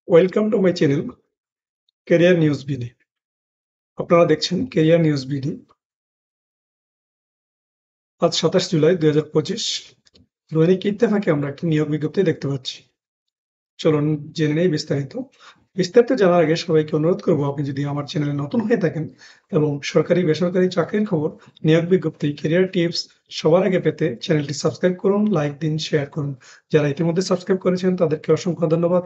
Welcome to my channel career news BD. আপনারা দেখছেন career news BD. আজ ২৭ জুলাই ২০২৫। দৈনিক ইত্তেফাকে আমরা একটি নিয়োগ বিজ্ঞপ্তি দেখতে পাচ্ছি। চলুন জেনে নেই বিস্তারিত। বিস্তারিত জানার আগে সবাইকে অনুরোধ করব, আপনি যদি আমার চ্যানেলে নতুন হয়ে থাকেন এবং সরকারি বেসরকারি চাকরির খবর, নিয়োগ বিজ্ঞপ্তি, ক্যারিয়ার টিপস সবার আগে পেতে চ্যানেলটি সাবস্ক্রাইব করুন, লাইক দিন, শেয়ার করুন। যারা ইতিমধ্যে সাবস্ক্রাইব করেছেন তাদেরকে অসংখ্য ধন্যবাদ।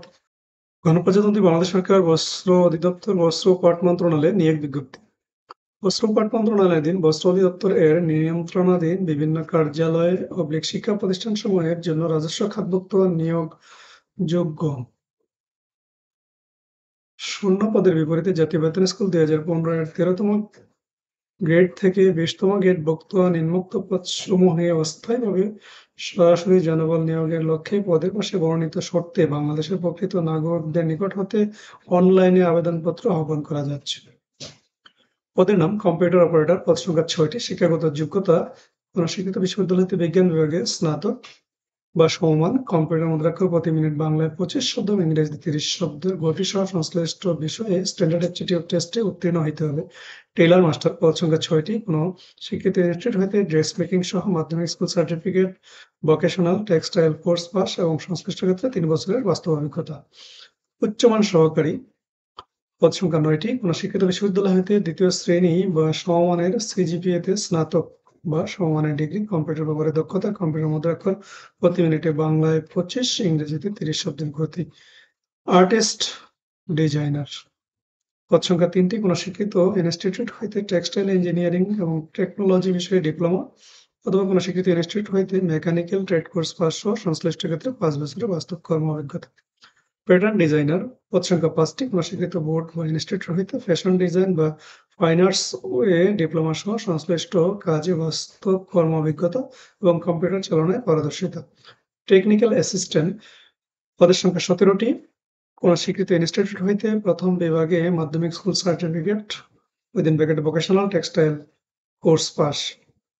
গণপ্রজাতন্ত্রী বাংলাদেশ সরকার বস্ত্র অধিদপ্তর বস্ত্র ও পাট মন্ত্রণালয়ে নিয়োগ বিজ্ঞপ্তি। বস্ত্র ও পাট মন্ত্রণালয়াধীন বস্ত্র অধিদপ্তর এর নিয়ন্ত্রণাধীন বিভিন্ন কার্যালয় ও শিক্ষা প্রতিষ্ঠানসমূহের জন্য রাজস্ব খাতভুক্ত নিয়োগযোগ্য শূন্য পদের বিপরীতে জাতীয় বেতন স্কেল ২০১৫ এর ১৩তম গ্রেড থেকে ২০তম গ্রেডভুক্ত নিম্নোক্ত পদসমূহে অস্থায়ীভাবে সরাসরি জনবল নিয়োগের লক্ষ্যে পদের পাশে বর্ণিত শর্তে বাংলাদেশের প্রকৃত নাগরিকদের নিকট হতে অনলাইনে আবেদনপত্র আহ্বান করা যাচ্ছে। পদের নাম কম্পিউটার অপারেটর। পদ সংখ্যা ৬টি। শিক্ষাগত যোগ্যতা কোন স্বীকৃত বিশ্ববিদ্যালয় হতে বিজ্ঞান বিভাগে স্নাতক বা সমমান। কম্পিউটার মুদ্রাক্ষর প্রতি মিনিট বাংলায় ২৫ শব্দ, ইংরেজিতে ৩০ শব্দের গতি সহ সংশ্লিষ্ট বিষয়ে স্ট্যান্ডার্ড অ্যাপটিটিউড টেস্টে উত্তীর্ণ হইতে হবে। Taylor master. পদ সংখ্যা ৬টি। কোন স্বীকৃত ইনস্টিটিউট হইতে ড্রেস মেকিং সহ মাধ্যমিক school certificate, vocational textile course pass এবং সংশ্লিষ্ট ক্ষেত্রে ৩ বছরের বাস্তব অভিজ্ঞতা। উচ্চমান সহকারী। পদ সংখ্যা ৯টি। কোন শিক্ষিত বিশ্ববিদ্যালয় হইতে দ্বিতীয় শ্রেণী বা সমমানের সিজিপিএ-তে স্নাতক বা সমমানের ডিগ্রি। কম্পিউটার ব্যবহারে দক্ষতা। কম্পিউটার মুদ্রাক্ষর প্রতি মিনিটে বাংলায় ২৫, ইংরেজিতে ৩০ শব্দের গতি। Artist designer. পদ সংখ্যা ৩টি। কোন শিক্ষিত ইনস্টিটিউট হইতে টেক্সটাইল ইঞ্জিনিয়ারিং এবং টেকনোলজি বিষয়ে ডিপ্লোমা অথবা কোন শিক্ষিত ইনস্টিটিউট হইতে মেকানিক্যাল ট্রেড কোর্স পাস সহ সংশ্লিষ্ট ক্ষেত্রে ৫ বছরের বাস্তব কর্ম অভিজ্ঞতা। Pattern designer. পদ সংখ্যা ৫টি। কোন স্বীকৃত বোর্ড বা ইনস্টিটিউট হইতে ফ্যাশন ডিজাইন বা ফাইন আর্টস এ ডিপ্লোমা সহ সংশ্লিষ্ট কাজে বাস্তব কর্ম অভিজ্ঞতা এবং কম্পিউটার চালনায় পারদর্শিতা। Technical assistant. পদের সংখ্যা ১৭টি। কোন স্বীকৃত ইনস্টিটিউট হইতে প্রথম বিভাগে মাধ্যমিক school certificate within bracket vocational textile course pass.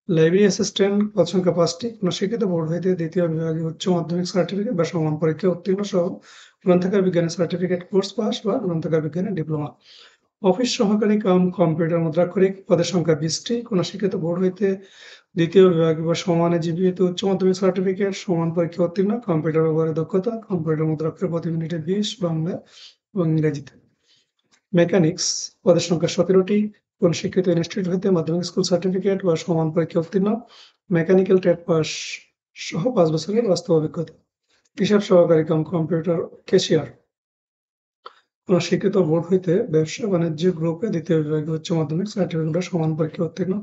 Library assistant. পদ সংখ্যা ৫টি। কোন স্বীকৃত বোর্ড হইতে দ্বিতীয় বিভাগে উচ্চ মাধ্যমিক সার্টিফিকেট বা সমান পরীক্ষায় উত্তীর্ণ সহ গ্রন্থাগার বিজ্ঞানের সার্টিফিকেট কোর্স পাস বা গ্রন্থাগার বিজ্ঞানের ডিপ্লোমা। অফিস সহকারী কাম কম্পিউটার মুদ্রাক্ষরিক। পদের সংখ্যা ২০টি। কোন শিক্ষিত বোর্ড হইতে দ্বিতীয় বিভাগে বা সমানে জিপিএতে উচ্চ মাধ্যমিক সার্টিফিকেট, সমান পরীক্ষায় উত্তীর্ণ, কম্পিউটার ব্যবহারে দক্ষতা, কম্পিউটার মুদ্রাক্ষর প্রতি মিনিটে ২০ বাংলা এবং ইংরেজিতে। মেকানিক্স। পদের সংখ্যা ১৭টি। কোন শিক্ষিত ইনস্টিটিউট হইতে মাধ্যমিক স্কুল সার্টিফিকেট বা সমান পরীক্ষায় উত্তীর্ণ, মেকানিক্যাল ট্রেড পাস সহ ৫ বছরের বাস্তব অভিজ্ঞতা। হিসাব সহকারী কাম কম্পিউটার ক্যাশিয়ার। কোন স্বীকৃত বোর্ড হইতে ব্যবসা-বাণিজ্য গ্রুপে দ্বিতীয় বিভাগে উচ্চ মাধ্যমিক সার্টিফিকেট বা সমান পরীক্ষায় উত্তীর্ণ।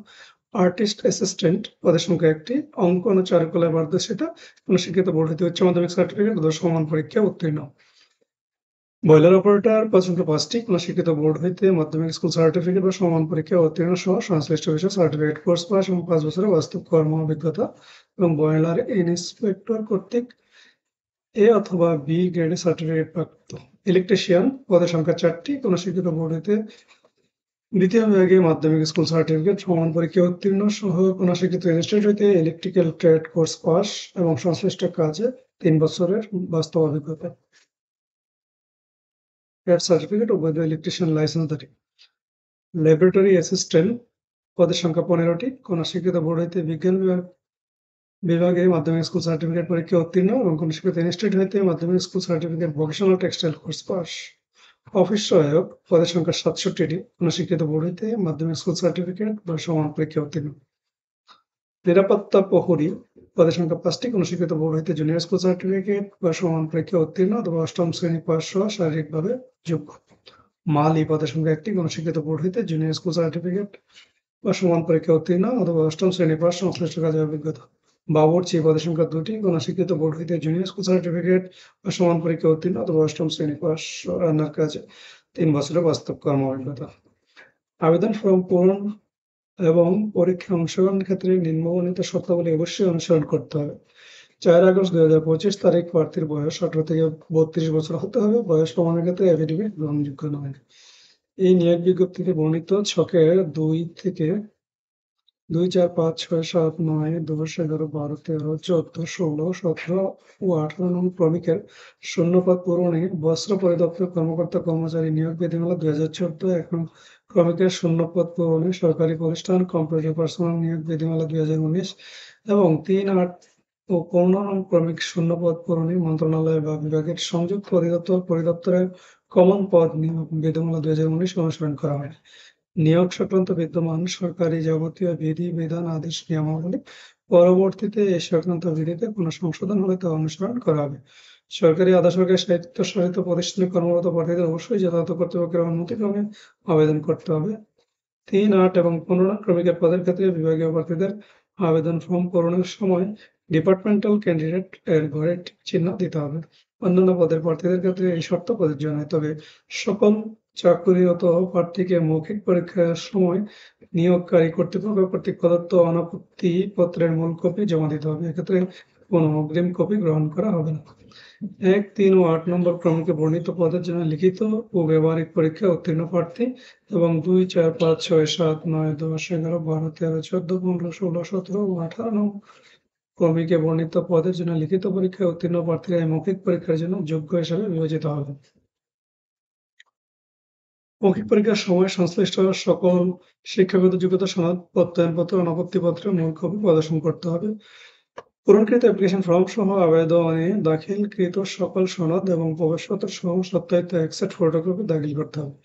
Artist assistant. পদের সংখ্যা ১টি। অঙ্কন ও চারুকলায় পারদর্শিতা। কোন শিক্ষিত বোর্ড হইতে উচ্চ মাধ্যমিক সার্টিফিকেট বা সমান পরীক্ষায় উত্তীর্ণ। Boiler operator. পদ সংখ্যা ৫টি। কোন শিক্ষিত বোর্ড হইতে মাধ্যমিক স্কুল সার্টিফিকেট বা সমান পরীক্ষায় উত্তীর্ণ সহ সংশ্লিষ্ট বিষয়ে সার্টিফিকেট কোর্স পাস এবং ৫ বছরের বাস্তব কর্ম অভিজ্ঞতা এবং বয়লার ইন্সপেক্টর কর্তৃক এ অথবা বি গ্রেডের সার্টিফিকেট প্রাপ্ত। ইলেকট্রিশিয়ান। পদের সংখ্যা ৪টি। কোন শিক্ষিত বোর্ড হইতে দ্বিতীয় বিভাগে মাধ্যমিক স্কুল সার্টিফিকেট, সমান পরীক্ষায় উত্তীর্ণ সহ কোন শিক্ষিত ইনস্টিটিউট হইতে ইলেকট্রিক্যাল ট্রেড কোর্স পাস এবং সংশ্লিষ্ট কাজে ৩ বছরের বাস্তব অভিজ্ঞতা। ট্রেড সার্টিফিকেট ও বৈধ ইলেকট্রিশিয়ান লাইসেন্সধারী। Laboratory assistant. পদের সংখ্যা ১৫টি। কোন শিক্ষিত বোর্ড হইতে বিজ্ঞান বিভাগে মাধ্যমিক স্কুল সার্টিফিকেট পরীক্ষায় উত্তীর্ণ এবং কোন শিক্ষিত ইনস্টিটিউট হইতে মাধ্যমিক school certificate vocational textile course pass. Office সহায়ক। পদের সংখ্যা ৬৭টি। কোন শিক্ষিত বোর্ড হইতে মাধ্যমিক স্কুল সার্টিফিকেট বা সমান পরীক্ষায় উত্তীর্ণ। নিরাপত্তা প্রহরী। পদের সংখ্যা ৫টি। কোন শিক্ষিত বোর্ড হইতে জুনিয়র স্কুল সার্টিফিকেট বা সমান পরীক্ষায় উত্তীর্ণ অথবা অষ্টম শ্রেণী পাস সহ শারীরিকভাবে যোগ্য। মালি। পদের সংখ্যা ১টি। কোন শিক্ষিত বোর্ড হইতে জুনিয়র স্কুল সার্টিফিকেট বা সমান পরীক্ষায় উত্তীর্ণ অথবা অষ্টম শ্রেণী পাস, সংশ্লিষ্ট কাজের অভিজ্ঞতা। বাবুর্চি। পদের সংখ্যা ২টি। কোন শিক্ষিত বোর্ড হইতে জুনিয়র স্কুল সার্টিফিকেট বা সমান পরীক্ষায় উত্তীর্ণ অথবা অষ্টম শ্রেণী পাস, রান্নার কাজে ৩ বছরের বাস্তব কর্ম অভিজ্ঞতা। আবেদন ফরম পূরণ এবং পরীক্ষায় অংশগ্রহণের ক্ষেত্রে নিম্নবর্ণিত শর্তাবলী অবশ্যই অনুসরণ করতে হবে। ৪ আগস্ট ২০২৫ তারিখ। প্রার্থীর বয়স ১৮ থেকে ৩২ বছর হতে হবে। বয়স প্রমাণের ক্ষেত্রে এফিডেভিট গ্রহণযোগ্য নয়। এই নিয়োগ বিজ্ঞপ্তিতে বর্ণিত ছকের ২ থেকে 2, 4, 5, 6, 7, 9, 10, 11, 12, 13, 14, 16, 17 ও 18 নং ক্রমিকের শূন্যপদ পূরণে বস্ত্র পরিদপ্তর কর্মকর্তা-কর্মচারী নিয়োগ বিধিমালা 2014, 1 নং ক্রমিকের শূন্যপদ পূরণে সরকারি প্রতিষ্ঠান কম্পিউটার পার্সোনাল নিয়োগ বিধিমালা 2019 এবং 3, 8 ও 15 নং ক্রমিক শূন্যপদ পূরণে মন্ত্রণালয় বা বিভাগের সংযুক্ত পরিদপ্তরের কমন পদ নিয়োগ বিধিমালা 2019 অনুসরণ করা হয়। নিয়োগ সংক্রান্ত বিদ্যমান সরকারি যাবতীয় বিধি-বিধান, আদেশ, নিয়মাবলী পরবর্তীতে এ সংক্রান্ত বিধিতে কোনো সংশোধন হলে তা অনুসরণ করা হবে। সরকারি, আধা-সরকারি, স্বায়ত্তশাসিত প্রতিষ্ঠানে কর্মরত প্রার্থীদের অবশ্যই যথাযথ কর্তৃপক্ষের অনুমতিক্রমে আবেদন করতে হবে। 3, 8 এবং 15 নং ক্রমিকের পদের ক্ষেত্রে বিভাগীয় প্রার্থীদের আবেদন ফর্ম পূরণের সময় ডিপার্টমেন্টাল ক্যান্ডিডেট এর ঘরে টিক চিহ্ন দিতে হবে। অন্যান্য পদের প্রার্থীদের ক্ষেত্রে এই শর্ত প্রযোজ্য নয়, তবে সকল চাকুরিরত প্রার্থীকে মৌখিক পরীক্ষার সময় নিয়োগকারী কর্তৃপক্ষ কর্তৃক প্রদত্ত অনাপত্তি পত্রের মূল কপি জমা দিতে হবে। এক্ষেত্রে কোনো অগ্রিম কপি গ্রহণ করা হবে না। 1, 3 ও 8 নম্বর ক্রমিকে বর্ণিত পদের জন্য লিখিত ও ব্যবহারিক পরীক্ষায় উত্তীর্ণ প্রার্থী এবং 2, 4, 5, 6, 7, 9, 10, 11, 12, 13, 14, 15, 16, 17 ও 18 নং ক্রমিকে বর্ণিত পদের জন্য লিখিত পরীক্ষায় উত্তীর্ণ প্রার্থীরা এই মৌখিক পরীক্ষার জন্য যোগ্য হিসাবে বিবেচিত হবে। মৌখিক পরীক্ষার সময় সংশ্লিষ্ট সকল শিক্ষাগত যোগ্যতা সনদ, প্রত্যয়নপত্র, অনাপত্তিপত্রের মূল কপি প্রদর্শন করতে হবে। পূরণকৃত অ্যাপ্লিকেশন ফর্ম সহ আবেদনে দাখিলকৃত সকল সনদ এবং প্রবেশপত্র সহ সত্যায়িত এক সেট ফটোকপি দাখিল করতে হবে।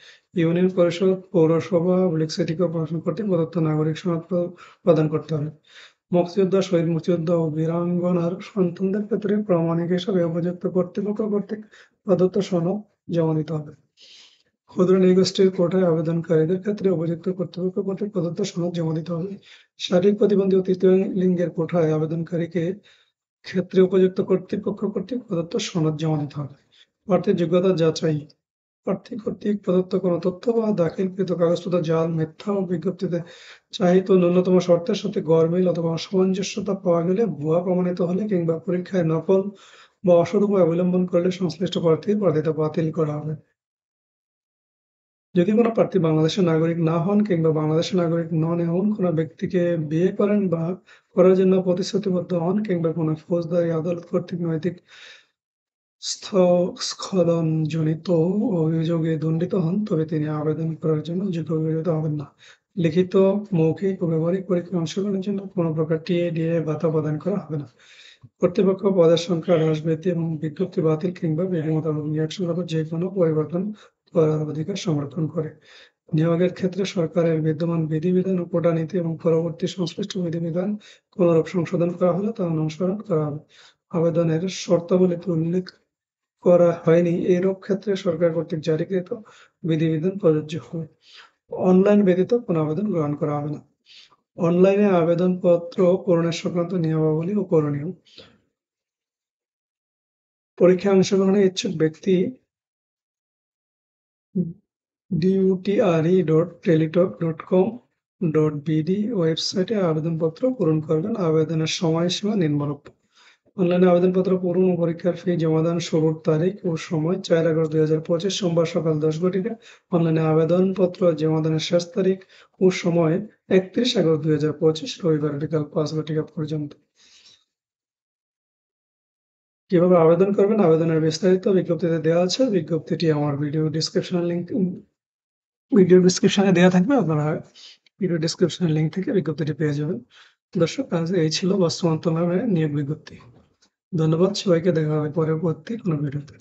ইউনিয়ন পরিষদ, পৌরসভা, সিটি কর্পোরেশন কর্তৃক প্রদত্ত নাগরিক সনদ প্রদান করতে হবে। মুক্তিযোদ্ধা, শহীদ মুক্তিযোদ্ধা ও বীরাঙ্গনার সন্তানদের ক্ষেত্রে প্রামাণিক হিসাবে উপযুক্ত কর্তৃপক্ষ কর্তৃক প্রদত্ত সনদ জমা দিতে হবে। ক্ষুদ্র নৃগোষ্ঠীর কোটায় আবেদনকারীদের ক্ষেত্রে উপযুক্ত কর্তৃপক্ষ কর্তৃক প্রদত্ত সনদ জমা দিতে হবে। শারীরিক প্রতিবন্ধী ও তৃতীয় লিঙ্গের কোটায় আবেদনকারীকে ক্ষেত্রে উপযুক্ত কর্তৃপক্ষ কর্তৃক প্রদত্ত সনদ জমা দিতে হবে। প্রার্থীর যোগ্যতা যাচাই: প্রার্থী কর্তৃক প্রদত্ত কোনো তথ্য বা দাখিলকৃত কাগজপত্র জাল, মিথ্যা ও বিজ্ঞপ্তিতে চাহিত ন্যূনতম শর্তের সাথে গরমিল অথবা অসামঞ্জস্যতা পাওয়া গেলে, ভুয়া প্রমাণিত হলে কিংবা পরীক্ষায় নকল বা অসৎ উপায় অবলম্বন করলে সংশ্লিষ্ট প্রার্থীর প্রার্থিতা বাতিল করা হবে। যদি কোনো প্রার্থী বাংলাদেশের নাগরিক না হন কিংবা বাংলাদেশের নাগরিক নন এমন কোনো ব্যক্তিকে বিয়ে করেন বা করার জন্য প্রতিশ্রুতিবদ্ধ হন কিংবা কোনো ফৌজদারি আদালত কর্তৃক নৈতিক স্খলনজনিত অভিযোগে দণ্ডিত হন, তবে তিনি আবেদন করার জন্য যোগ্য বিবেচিত হবেন না। লিখিত, মৌখিক ও ব্যবহারিক পরীক্ষায় অংশগ্রহণের জন্য কোনো প্রকার টিএ, ডিএ ভাতা প্রদান করা হবে না। কর্তৃপক্ষ পদের সংখ্যা হ্রাস, বৃদ্ধি এবং বিজ্ঞপ্তি বাতিল কিংবা বিধি মোতাবেক নিয়োগ সংক্রান্ত যে কোনো পরিবর্তন করার অধিকার সংরক্ষণ করে। নিয়োগের ক্ষেত্রে সরকারের বিদ্যমান বিধিবিধান ও কোটা নীতি এবং পরবর্তী সংশ্লিষ্ট বিধিবিধান কোনরূপ সংশোধন করা হলে তা অনুসরণ করা হবে। আবেদনের শর্তাবলীতে উল্লেখ করা হয়নি এরূপ ক্ষেত্রে সরকার কর্তৃক জারিকৃত বিধিবিধান প্রযোজ্য হবে। অনলাইন ব্যতীত কোনো আবেদন গ্রহণ করা হবে না। অনলাইনে আবেদনপত্র পূরণের সংক্রান্ত নিয়মাবলী ও করণীয়: পরীক্ষায় অংশগ্রহণে ইচ্ছুক ব্যক্তি dutre.teletalk.com.bd ওয়েবসাইটে আবেদনপত্র পূরণ করবেন। আবেদনের সময়সীমা নিম্নরূপ: অনলাইনে আবেদনপত্র পূরণ ও পরীক্ষার ফি জমাদান শুরুর তারিখ ও সময়: 4 আগস্ট 2025 সোমবার সকাল 10 ঘটিকা। অনলাইনে আবেদনপত্র জমাদানের শেষ তারিখ ও সময় 31 আগস্ট 2025 রবিবার বিকাল 5 ঘটিকা পর্যন্ত। কিভাবে আবেদন করবেন? আবেদনের বিস্তারিত বিজ্ঞপ্তিতে দেওয়া আছে। বিজ্ঞপ্তিটি আমার ভিডিও ডিসক্রিপশনে দেওয়া থাকবে। আপনারা ভিডিও ডিসক্রিপশনের লিঙ্ক থেকে বিজ্ঞপ্তিটি পেয়ে যাবেন। দর্শক, আজ এই ছিল বস্ত্র মন্ত্রণালয়ের নিয়োগ বিজ্ঞপ্তি। ধন্যবাদ সবাইকে। দেখা হবে পরবর্তী কোনো ভিডিওতে।